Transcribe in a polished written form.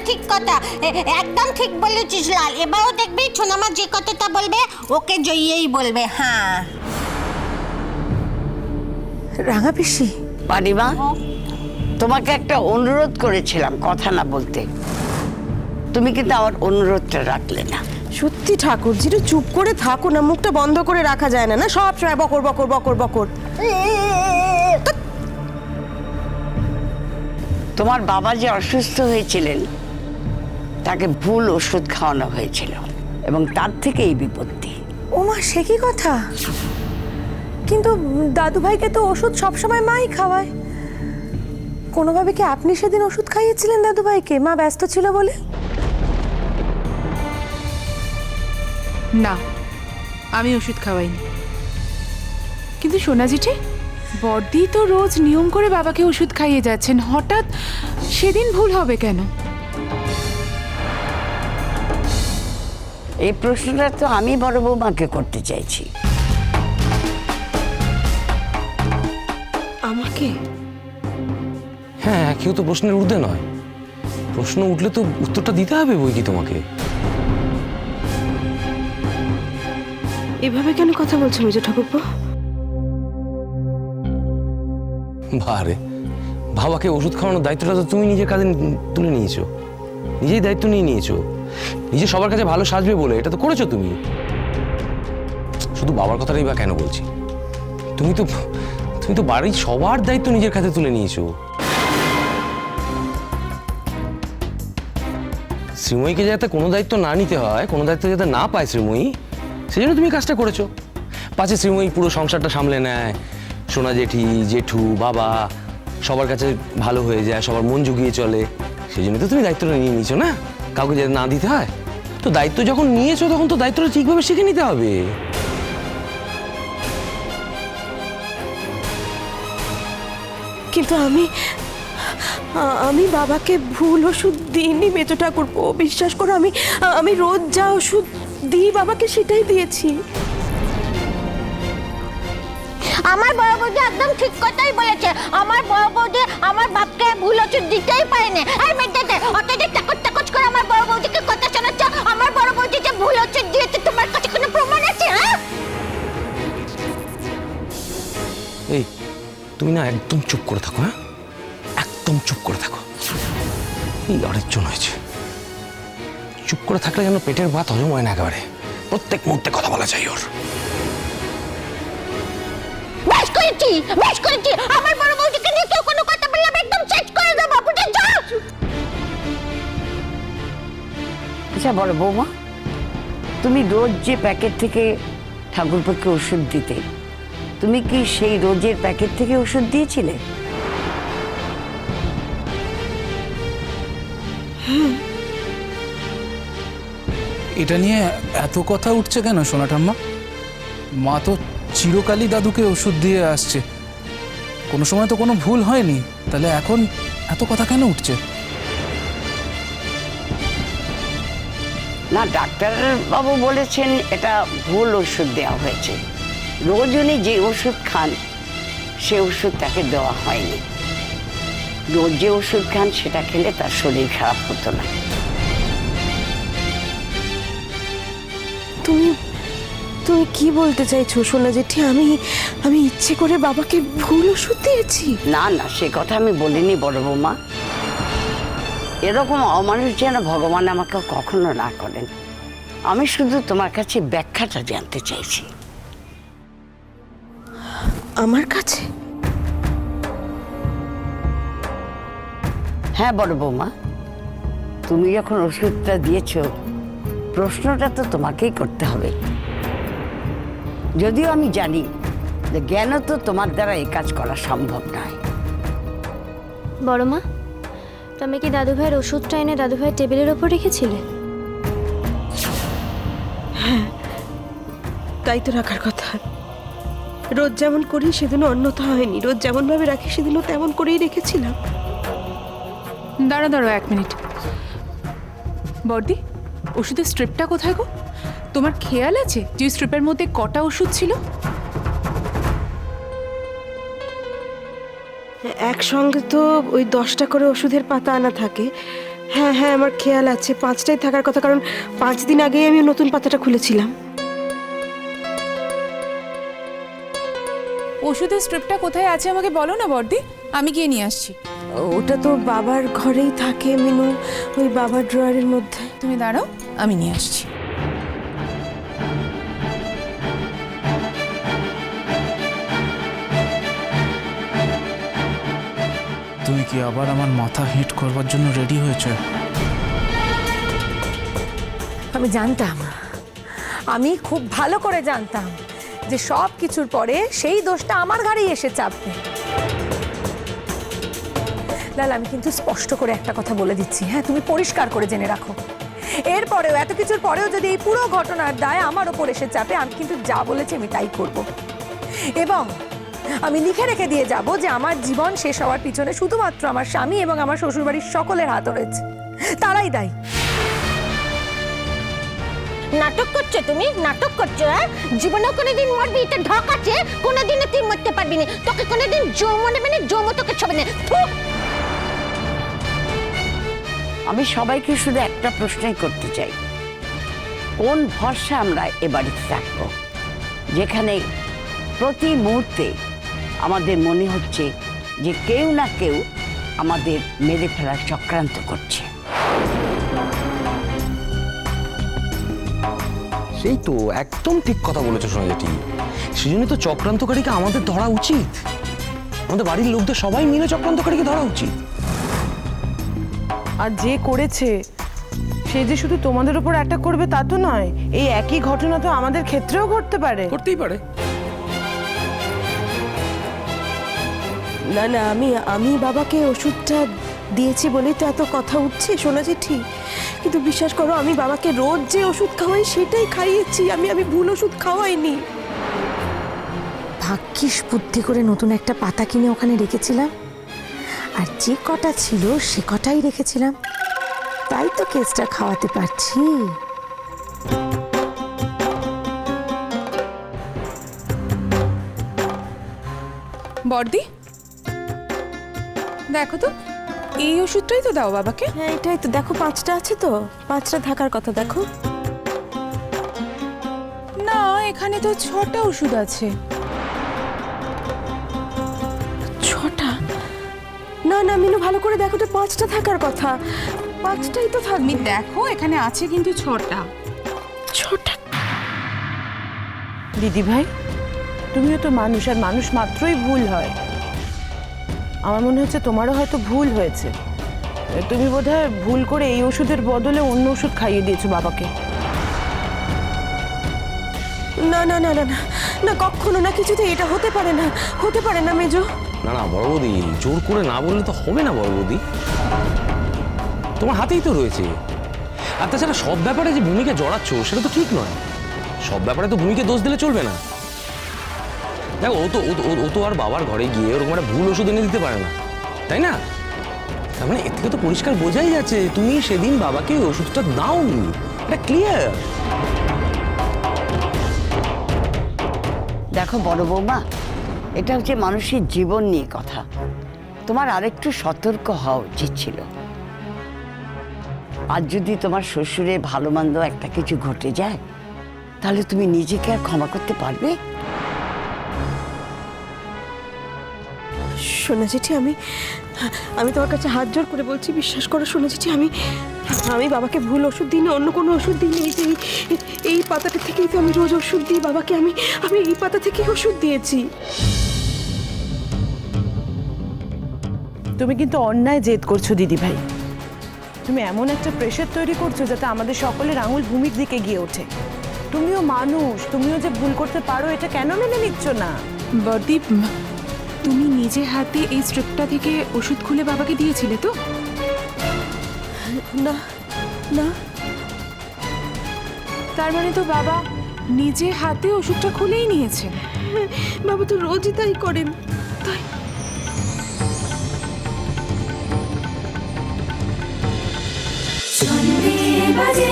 ঠিক কথা, একদম ঠিক বলেছিস লাল। এবারও দেখবি সোনামা যে কথাটা বলবে ওকে জয়ই বলবে। হ্যাঁ রাঙা পিসি, পারিমা, তোমাকে একটা অনুরোধ করেছিলাম কথা না বলতে, তুমি কিন্তু আমার অনুরোধটা রাখলে না। সত্যি ঠাকুরজি, একটু চুপ করে থাকো না, মুখটা বন্ধ করে রাখা যায় না, না সব সময় বকর বকর বকর বকর। তোমার বাবা যে অসুস্থ হয়েছিলেন তাকে ভুল ওষুধ খাওয়ানো হয়েছিল এবং তার থেকে এই বিপত্তি। ও মা, সে কি কথা? কিন্তু দাদু ভাইকে তো ওষুধ সবসময় মাই খাওয়ায়। কোনোভাবে কি আপনি সেদিন ওষুধ খাইয়েছিলেন দাদু ভাইকে, মা ব্যস্ত ছিল বলে? না, আমি ওষুধ খাওয়াইনি। কিন্তু সোনা জেঠি, বড়দি তো রোজ নিয়ম করে বাবাকে ওষুধ খাইয়ে যাচ্ছেন, হঠাৎ সেদিন ভুল হবে কেন? এই প্রশ্নটা তো আমি বড় বৌমাকে করতে চাইছি। আমাকে? হ্যাঁ, কেউ তো প্রশ্নের ঊর্ধ্বে নয়। প্রশ্ন উঠলে তো উত্তরটা দিতে হবে বই কি তোমাকে। এভাবে কেন কথা বলছো মেজো ঠাকুরপো? বারে, বাবাকে ওষুধ খাওয়ানোর দায়িত্বটা তো তুমি নিজের কাঁধে তুলে নিয়েছো, নিজেই দায়িত্ব নিয়ে নিয়েছো। নিজে সবার কাছে ভালো সাজবে বলে এটা তো করেছো তুমি। শুধু বাবার কথাটাই বা কেন বলছি, তুমি তো বাড়ির সবার দায়িত্ব নিজের কাছে তুলে নিয়েছো। শ্রীময়ীকে যাতে কোনো দায়িত্ব না নিতে হয়, কোনো দায়িত্ব যাতে না পায় শ্রীময়ী, সেই জন্য তুমি কাজটা করেছো। পাছে শ্রীময়ী পুরো সংসারটা সামলে নেয়, সোনা জেঠি, জেঠু, বাবা সবার কাছে ভালো হয়ে যায়, সবার মন জুগিয়ে চলে, সেই জন্য তো তুমি দায়িত্বটা নিয়ে নিয়েছো না, কাউকে যাতে না দিতে হয়। তো দায়িত্ব যখন নিয়েছো তখন তো দায়িত্বটা ঠিকভাবে শিখে নিতে হবে। কিন্তু আমি বাবাকে ভুল ওষুধ দিইনি মেজো ঠাকুরপো, বিশ্বাস করো। আমি রোজ যা ওষুধ দিই বাবাকে সেটাই দিয়েছি। আমার বড় বৌদি একদম ঠিক কথাই বলেছে। আমার বড় বৌদি আমার বাপকে ভুল ওষুধ দিতেই পারেনি। আর মেয়েটাতে অত যে টাকট করে আমার বড় বৌদিকে কথা শোনাচ্ছ, আমার বড় বৌদি যে ভুল ওষুধ দিয়েছে তোমার কাছে কোনো প্রমাণ আছে? হ্যাঁ, এই তুমি না একদম চুপ করে থাকো। হ্যাঁ, একদম চুপ করে থাকো। এই আরেকজন হয়েছে, চুপ করে থাকলে যেন পেটের ভাত হজম হয় না একেবারে, প্রত্যেক মুহূর্তে কথা বলা চাই ওর। বেশ করেছি। আমার বড় বৌদিকে নিয়ে কেউ কোনো কথা বললে আমি একদম শেষ করে দেবো, বুঝেছ? আচ্ছা বড় বৌমা, তুমি রোজ যে প্যাকেট থেকে ঠাকুরপোকে ওষুধ দিতে, তুমি কি সেই রোজের প্যাকেট থেকে ওষুধ দিয়েছিলে? এটা নিয়ে এত কথা উঠছে কেন সোনা ঠাম্মা? মা তো চিরকালই দাদুকে ওষুধ দিয়ে আসছে, কোনো সময় তো কোনো ভুল হয়নি, তাহলে এখন এত কথা কেন উঠছে? না, ডাক্তার বাবু বলেছেন এটা ভুল ওষুধ দেওয়া হয়েছে। রোজ উনি যে ওষুধ খান সে ওষুধ তাকে দেওয়া হয়নি। রোজ যে ওষুধ খান সেটা খেলে তার শরীর খারাপ হতো না। তুমি কি বলতে চাইছো সোনা জেঠি? আমি ইচ্ছে করে বাবাকে ভুল ওষুধ দিয়েছি? না না, সে কথা আমি বলিনি বড় বৌমা। এরকম অমানুষ যেন ভগবান আমাকে কখনো না করেন। আমি শুধু তোমার কাছে ব্যাখ্যাটা জানতে চাইছি। আমার কাছে? হ্যাঁ বড় বৌমা, তুমি যখন ওষুধটা দিয়েছো প্রশ্নটা তো তোমাকেই করতে হবে। যদিও আমি জানি যে জ্ঞান তো তোমার দ্বারা এই কাজ করা সম্ভব নয়। বড় মা, তুমি কি দাদু ভাইয়ের ওষুধটা এনে দাদু ভাইয়ের টেবিলের ওপর রেখেছিলে? হ্যাঁ, তাই তো রাখার কথা। রোজ যেমন করি সেদিনও অন্যথা হয়নি, রোজ যেমন ভাবে রাখি সেদিনও তেমন করেই রেখেছিলাম। দাঁড়াও 1 মিনিট। বড়দি, ওষুধের স্ট্রিপটা কোথায় গো? তোমার খেয়াল আছে যে স্ট্রিপের মধ্যে কটা ওষুধ ছিল? একসঙ্গে তো ওই 10টা করে ওষুধের পাতা আনা থাকে, হ্যাঁ হ্যাঁ, আমার খেয়াল আছে 5টায় থাকার কথা, কারণ 5 দিন আগেই আমি নতুন পাতাটা খুলেছিলাম। ওষুধের স্ট্রিপটা কোথায় আছে আমাকে বলো না বর্দি, আমি গিয়ে নিয়ে আসছি। ওটা তো বাবার ঘরেই থাকে মিনু, ওই বাবার ড্রয়ারের মধ্যে। তুমি দাঁড়াও, আমি নিয়ে আসছি। তুমি কি আবার আমার মাথা হিট করবার জন্য রেডি হয়েছে? আমি জানতাম, আমি খুব ভালো করে জানতাম যে সব কিছুর পরে সেই দোষটা আমার ঘাড়েই এসে চাপবে। লাল, আমি কিন্তু স্পষ্ট করে একটা কথা বলে দিচ্ছি, হ্যাঁ, তুমি পরিষ্কার করে জেনে রাখো, এরপরেও এত কিছুর পরেও যদি এই পুরো ঘটনার দায় আমার ওপর এসে চাপে, আমি কিন্তু যা বলেছি আমি তাই করব। এবং আমি লিখে রেখে দিয়ে যাব যে আমার জীবন শেষ হওয়ার পিছনে শুধুমাত্র আমার স্বামী এবং আমার শ্বশুরবাড়ির সকলের হাত রয়েছে, তারাই দায়ী। নাটক করছো তুমি, নাটক করছো। হ্যাঁ, জীবনেও কোনোদিন মরবি, এটা ঢক আছে, কোনোদিনও তুই মরতে পারবি না। তোকে কোনোদিন জমো নেবে না, জমো তোকে ছবে না। আমি সবাইকে শুধু একটা প্রশ্নই করতে চাই, কোন ভরসা আমরা এ বাড়িতে থাকবো যেখানে প্রতি মুহূর্তে আমাদের মনে হচ্ছে যে কেউ না কেউ আমাদের মেরে ফেলার চক্রান্ত করছে? সেই তো একদম ঠিক কথা বলেছো সোনা জেঠি, সেই জন্য তো চক্রান্তকারীকে আমাদের ধরা উচিত, আমাদের বাড়ির লোকদের সবাই মিলে চক্রান্তকারীকে ধরা উচিত। আর যে করেছে সে যে শুধু তোমাদের উপর অ্যাটাক করবে তা তো নয়, এই একই ঘটনা তো আমাদের ক্ষেত্রেও ঘটতে পারে। করতেই পারে। না না, আমি বাবাকে ওষুধটা দিয়েছি বলেই তো এত কথা উঠছে সোনা জেঠি, কিন্তু বিশ্বাস করো আমি বাবাকে রোজ যে ওষুধ খাওয়াই সেটাই খাইয়েছি, আমি ভুল ওষুধ খাওয়াইনি। ভাগ্যিস বুদ্ধি করে নতুন একটা পাতা কিনে ওখানে রেখেছিলাম, আর যে কটা ছিল সে কটাই রেখেছিলাম, তাই তো কেসটা খাওয়াতে পারছি। বর্দি দেখো তো, এই ওষুধটাই তো দাও বাবাকে। হ্যাঁ এটাই তো, দেখো 5টা আছে তো, 5টা থাকার কথা দেখো। না, এখানে তো 6টা ওষুধ আছে। 6টা? না না মিনু, ভালো করে দেখো তো, 5টা থাকার কথা, 5টাই তো থাকবে। তুমি দেখো, এখানে আছে কিন্তু 6টা। 6টা? দিদি ভাই, তুমিও তো মানুষ, আর মানুষ মাত্রই ভুল হয়। আমার মনে হচ্ছে তোমারও হয়তো ভুল হয়েছে, তুমি বোধহয় ভুল করে এই ওষুধের বদলে অন্য ওষুধ খাইয়ে দিয়েছো বাবাকে। না না না না না না, কখনো না, কিছুতে এটা হতে পারে না, হতে পারে না মেজো। না না বড় বৌদি, জোর করে না বললে তো হবে না বড় বৌদি, তোমার হাতেই তো রয়েছে। আর তাছাড়া সব ব্যাপারে যে ভূমিকে জড়াচ্ছ সেটা তো ঠিক নয়, সব ব্যাপারে তো ভূমিকে দোষ দিলে চলবে না। দেখো ও তো আর বাবার ঘরে গিয়ে ওরকম একটা ভুল ওষুধ এনে দিতে পারে না, তাই না? তার মানে এর থেকে তো পরিষ্কার বোঝাই যাচ্ছে তুমি সেদিন বাবাকে ওই ওষুধটা দাওনি, এটা ক্লিয়ার। দেখো বড় বৌমা, এটা হচ্ছে মানুষের জীবন নিয়ে কথা, তোমার আরেকটু সতর্ক হওয়া উচিত ছিল। আজ যদি তোমার শ্বশুরের ভালো মন্দ একটা কিছু ঘটে যায়, তাহলে তুমি নিজেকে আর ক্ষমা করতে পারবে? সোনা জেঠি, আমি তোমার কাছে হাত জোর করে বলছি, বিশ্বাস করো সোনা জেঠি, আমি বাবাকে ভুল ওষুধ দিই না, অন্য কোনো ওষুধ দিই না। এই পাতাটা থেকেই তো আমি রোজ ওষুধ দিই বাবাকে, আমি এই পাতা থেকেই ওষুধ দিয়েছি। তুমি কিন্তু অন্যায় জেদ করছো দিদি ভাই, তুমি এমন একটা প্রেশার তৈরি করছো যাতে আমাদের সকলের আঙুল ভূমির দিকে গিয়ে ওঠে। তুমিও মানুষ, তুমিও যে ভুল করতে পারো এটা কেন মেনে নিচ্ছ না? বর্দি, তুমি নিজে হাতে এই স্ট্রিপটা থেকে ওষুধ খুলে বাবাকে দিয়েছিলে তো? না না, তার মানে তো বাবা নিজে হাতে ওষুধটা খুলেই নিয়েছেন। বাবা তো রোজই তাই করেন, তাই। বাজে